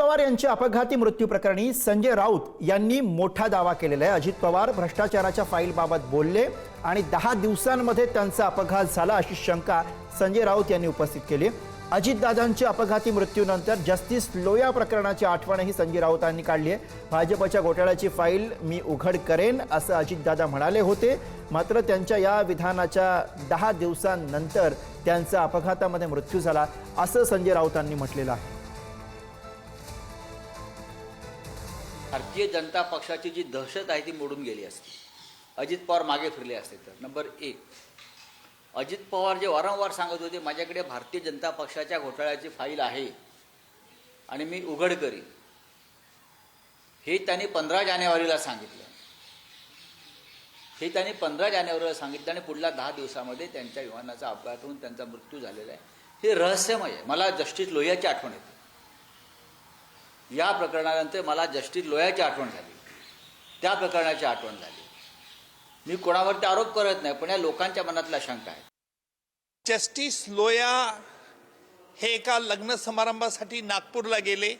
पवार यांच्या अपघाती मृत्यू प्रकरणी संजय राऊत यांनी मोठा दावा केलेला आहे। अजित पवार भ्रष्टाचाराच्या फाईलबाबत बोलले आणि 10 दिवसांमध्ये त्यांचा अपघात झाला अशी शंका संजय राऊत यांनी उपस्थित केली। अजितदादांच्या अपघाती मृत्यूनंतर जस्टिस लोया प्रकरणाची आठवणही संजय राऊतांनी काढली आहे। भाजपच्या घोटाळ्याची फाईल मी उघड करेन असं अजितदादा म्हणाले होते, मात्र त्यांच्या या विधानाच्या 10 दिवसांनंतर त्यांचा अपघातामध्ये मृत्यू झाला असं संजय राऊतांनी म्हटलेलं आहे। भारतीय जनता पक्षाची जी दहशत आहे ती मोडून गेली असती, अजित पवार मागे फिरले असते तर। नंबर 1, अजित पवार जे वारंवार सांगत होते माझ्याकडे भारतीय जनता पक्षाच्या घोटाळ्याची फाईल आहे आणि मी उघड करीन, हे त्यांनी 15 जानेवारीला सांगितलं। हे त्यांनी 15 जानेवारीला सांगितलं आणि पुढल्या 10 दिवसामध्ये त्यांच्या विमानाचा अपघात होऊन त्यांचा मृत्यू झालेला आहे। हे रहस्यमय आहे। मला जस्टिस लोयाची आठवण येते। या प्रकरणानंतर मला जस्टिस लोयाची आठवण झाली, त्या प्रकरणाची आठवण झाली। मी कोणावरती आरोप करत नाही, पण या लोकांच्या मनातल्या शंका आहे। जस्टिस लोया हे एका लग्न समारंभासाठी नागपूरला गेले।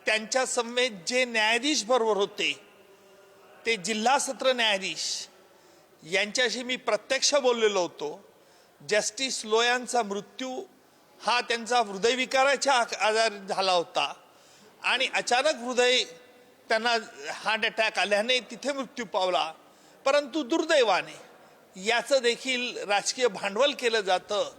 त्यांच्या समवेत जे न्यायाधीश बरोबर होते ते जिल्हा सत्र न्यायाधीश यांच्याशी मी प्रत्यक्ष बोललेलो होतो। जस्टिस लोयांचा मृत्यू हा त्यांचा हृदयविकाराच्या आजारी झाला होता आणि अचानक हृदय त्यांना हार्ट अटॅक आल्याने तिथे मृत्यू पावला। परंतु दुर्दैवाने याचं देखील राजकीय भांडवल केलं जातं।